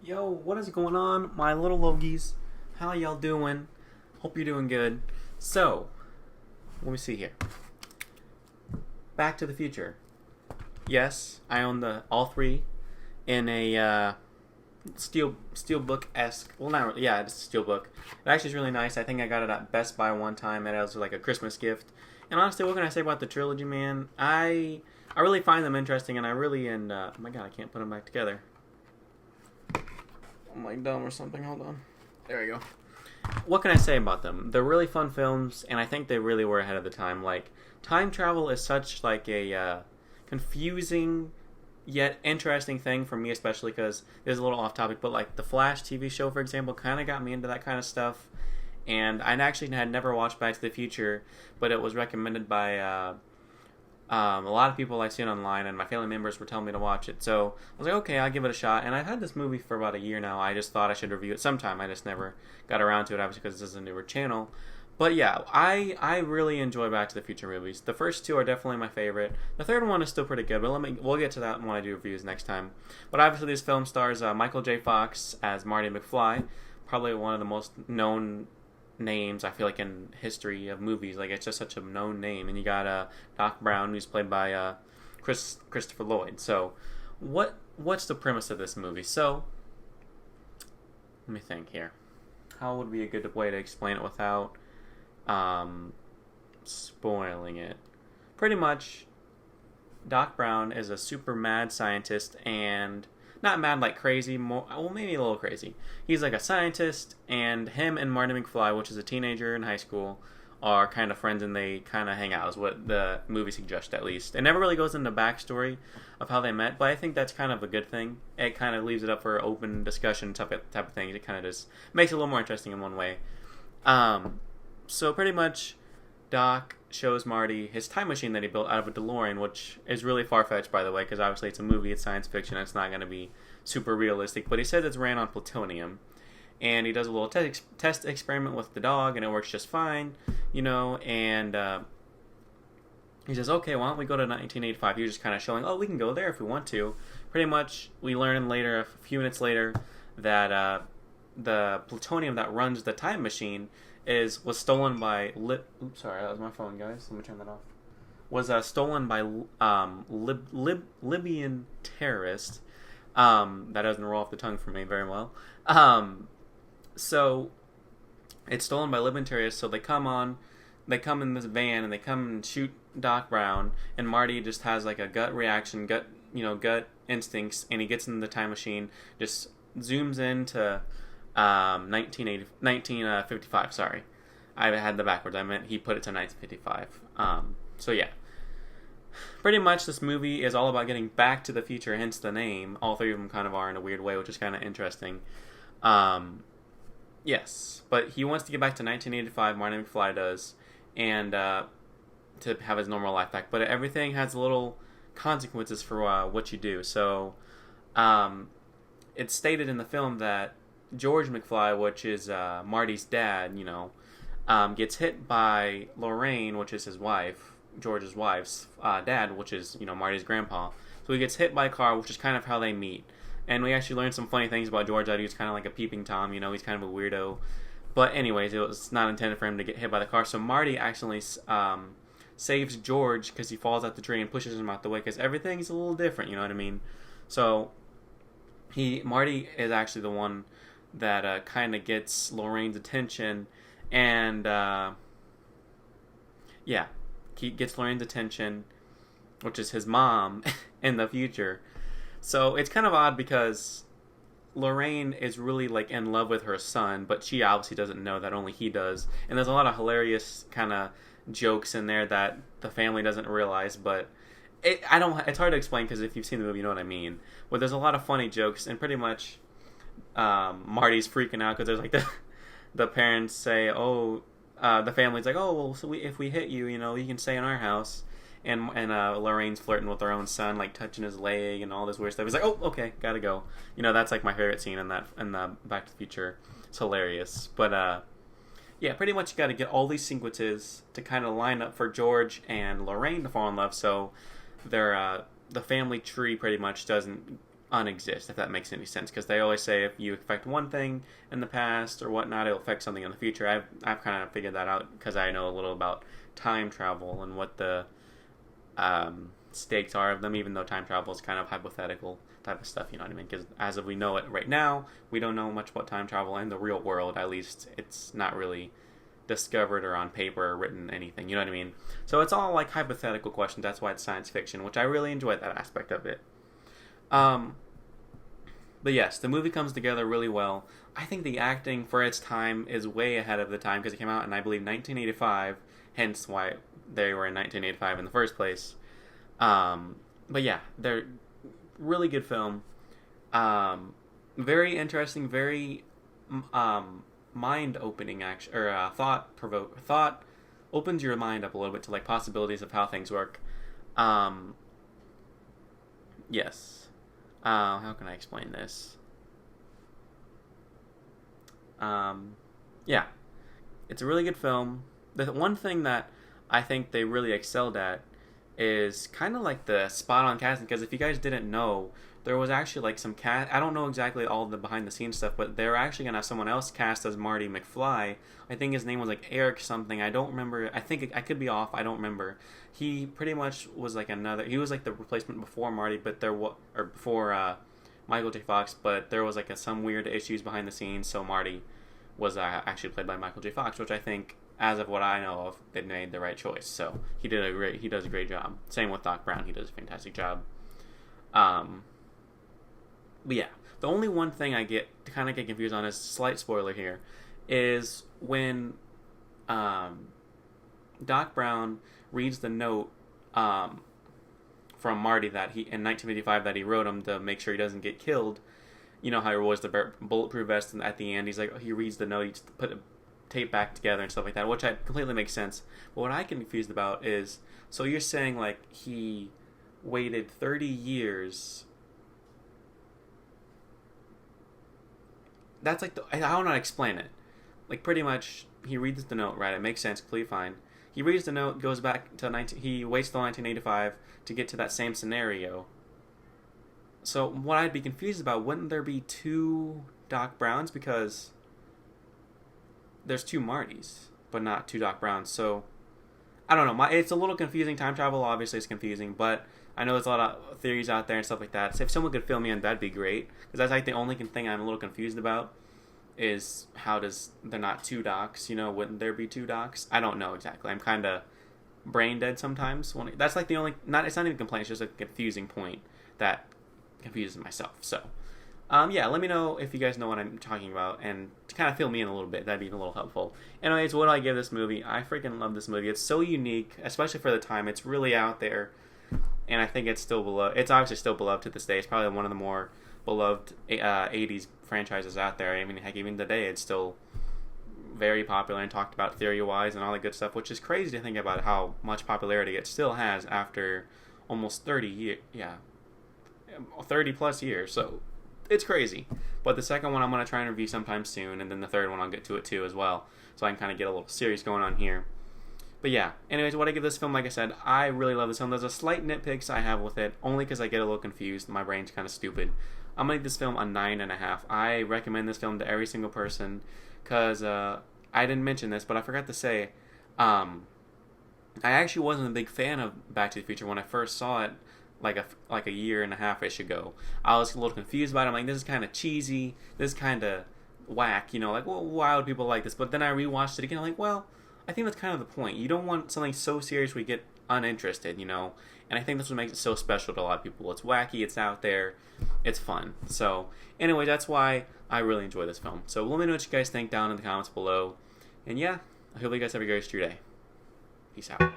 Yo, what is going on, my little Logies? How y'all doing? Hope you're doing good. So, let me see here. Back to the Future. Yes, I own the all three in a steelbook-esque. Well, not really, yeah, it's a steelbook. It actually is really nice. I think I got it at Best Buy one time, and it was like a Christmas gift. And honestly, what can I say about the trilogy, man? I really find them interesting, and oh my god, I can't put them back together. I'm like dumb or something. Hold on. There we go. What can I say about them? They're really fun films, and I think they really were ahead of the time. Like, time travel is such like a confusing yet interesting thing for me, especially because it's a little off topic. But like the Flash TV show, for example, kind of got me into that kind of stuff. And I actually had never watched Back to the Future, but it was recommended by a lot of people I've seen online, and my family members were telling me to watch it. So I was like, okay, I'll give it a shot. And I've had this movie for about a year now. I just thought I should review it sometime. I just never got around to it, obviously, because this is a newer channel. But yeah, I really enjoy Back to the Future movies. The first two are definitely my favorite. The third one is still pretty good, but we'll get to that when I do reviews next time. But obviously, this film stars Michael J. Fox as Marty McFly, probably one of the most known names I feel like in history of movies. Like, it's just such a known name. And you got Doc Brown, who's played by Christopher Lloyd. So what's the premise of this movie? So let me think here. How would be a good way to explain it without spoiling it? Pretty much, Doc Brown is a super mad scientist, and not mad like crazy, more, well, maybe a little crazy. He's like a scientist, and him and Marty McFly, which is a teenager in high school, are kind of friends, and they kind of hang out, is what the movie suggests, at least. It never really goes into backstory of how they met, but I think that's kind of a good thing. It kind of leaves it up for open discussion type of thing. It kind of just makes it a little more interesting in one way. So pretty much, Doc shows Marty his time machine that he built out of a DeLorean, which is really far-fetched, by the way, because obviously it's a movie, it's science fiction, it's not going to be super realistic, but he says it's ran on plutonium, and he does a little test experiment with the dog, and it works just fine, and he says, okay, why don't we go to 1985? He was just kind of showing, we can go there if we want to. Pretty much, we learn later, a few minutes later, that the plutonium that runs the time machine was stolen by oops, sorry, that was my phone, guys. Let me turn that off. Was stolen by Libyan terrorists. That doesn't roll off the tongue for me very well. So it's stolen by Libyan terrorists. So they come in this van, and they come and shoot Doc Brown, and Marty just has like a gut reaction, gut instincts, and he gets in the time machine, just zooms into 1955, sorry. I had the backwards. I meant he put it to 1955. So yeah. Pretty much this movie is all about getting back to the future, hence the name. All three of them kind of are in a weird way, which is kind of interesting. Yes. But he wants to get back to 1985, Marty McFly does, and to have his normal life back. But everything has little consequences for what you do. So it's stated in the film that George McFly, which is Marty's dad, gets hit by Lorraine, which is his wife, George's wife's dad, which is, Marty's grandpa. So he gets hit by a car, which is kind of how they meet. And we actually learned some funny things about George, that he was kind of like a peeping Tom, he's kind of a weirdo. But anyways, it was not intended for him to get hit by the car. So Marty actually saves George because he falls out the tree and pushes him out the way, because everything's a little different, you know what I mean? So Marty is actually the one that kind of gets Lorraine's attention, and he gets Lorraine's attention, which is his mom in the future. So it's kind of odd because Lorraine is really like in love with her son, but she obviously doesn't know that, only he does. And there's a lot of hilarious kind of jokes in there that the family doesn't realize, but it's hard to explain, because if you've seen the movie, you know what I mean. But there's a lot of funny jokes, and pretty much Marty's freaking out because there's like the parents say, the family's like, well, so if we hit you, you can stay in our house, and Lorraine's flirting with her own son, like touching his leg and all this weird stuff. He's like, okay, gotta go. That's like my favorite scene in the Back to the Future. It's hilarious. But yeah, pretty much you got to get all these sequences to kind of line up for George and Lorraine to fall in love. So the family tree pretty much doesn't unexist, if that makes any sense, because they always say if you affect one thing in the past or whatnot, it'll affect something in the future. I've kind of figured that out because I know a little about time travel and what the stakes are of them, even though time travel is kind of hypothetical type of stuff, you know what I mean? Because as of we know it right now, we don't know much about time travel in the real world. At least it's not really discovered or on paper or written anything, you know what I mean? So it's all like hypothetical questions. That's why it's science fiction, which I really enjoy that aspect of it. But yes, the movie comes together really well. I think the acting for its time is way ahead of the time because it came out in, I believe, 1985, hence why they were in 1985 in the first place. But yeah, they're really good film. Very interesting, very mind-opening action, or thought opens your mind up a little bit to like possibilities of how things work. Yes. How can I explain this? Yeah, it's a really good film. The one thing that I think they really excelled at is kind of like the spot-on casting, because if you guys didn't know, there was actually like some cast. I don't know exactly all the behind-the-scenes stuff, but they were actually gonna have someone else cast as Marty McFly. I think his name was like Eric something. I don't remember. I think I could be off. I don't remember. He pretty much was like he was like the replacement before Marty, but before Michael J. Fox. But there was like some weird issues behind the scenes, so Marty was actually played by Michael J. Fox, which I think, as of what I know of, they made the right choice. So he does a great job. Same with Doc Brown. He does a fantastic job. But yeah, the only one thing I get confused on is, slight spoiler here, is when Doc Brown reads the note from Marty that he in 1955 that he wrote him to make sure he doesn't get killed. You know how he was the bulletproof vest, and at the end he's like, he reads the note, he put a tape back together and stuff like that, which completely makes sense. But what I get confused about is, so you're saying like he waited 30 years. That's like I don't know how to explain it. Like pretty much he reads the note, right? It makes sense, completely fine. He reads the note, goes back to he waits till 1985 to get to that same scenario. So what I'd be confused about, wouldn't there be two Doc Browns? Because there's two Martys, but not two Doc Browns. So I don't know. It's a little confusing. Time travel obviously is confusing, but I know there's a lot of theories out there and stuff like that. So if someone could fill me in, that'd be great. Because that's like the only thing I'm a little confused about is how they're not two Docs, you know, wouldn't there be two Docs? I don't know exactly. I'm kind of brain dead sometimes. That's like the only, it's not even a complaint, it's just a confusing point that confuses myself. So, yeah, let me know if you guys know what I'm talking about, and to kind of fill me in a little bit, that'd be a little helpful. Anyways, what do I give this movie? I freaking love this movie. It's so unique, especially for the time. It's really out there, and I think it's still beloved. It's obviously still beloved to this day. It's probably one of the more beloved 80s franchises out there. I mean, heck, even today, it's still very popular and talked about theory-wise and all that good stuff, which is crazy to think about how much popularity it still has after almost 30 years. Yeah, 30 plus years. So it's crazy. But the second one I'm going to try and review sometime soon, and then the third one I'll get to it too as well, so I can kind of get a little series going on here. But yeah, anyways, what I give this film, like I said, I really love this film. There's a slight nitpicks I have with it, only because I get a little confused. My brain's kind of stupid. I'm going to give this film a 9.5. I recommend this film to every single person, because I didn't mention this, but I forgot to say, I actually wasn't a big fan of Back to the Future when I first saw it, like a year and a half-ish ago. I was a little confused about it. I'm like, this is kind of cheesy. This is kind of whack, you know, like, well, why would people like this? But then I rewatched it again. I'm like, well, I think that's kind of the point. You don't want something so serious where you get uninterested, you know? And I think that's what makes it so special to a lot of people. It's wacky, it's out there, it's fun. So, anyway, that's why I really enjoy this film. So let me know what you guys think down in the comments below. And yeah, I hope you guys have a great day. Peace out.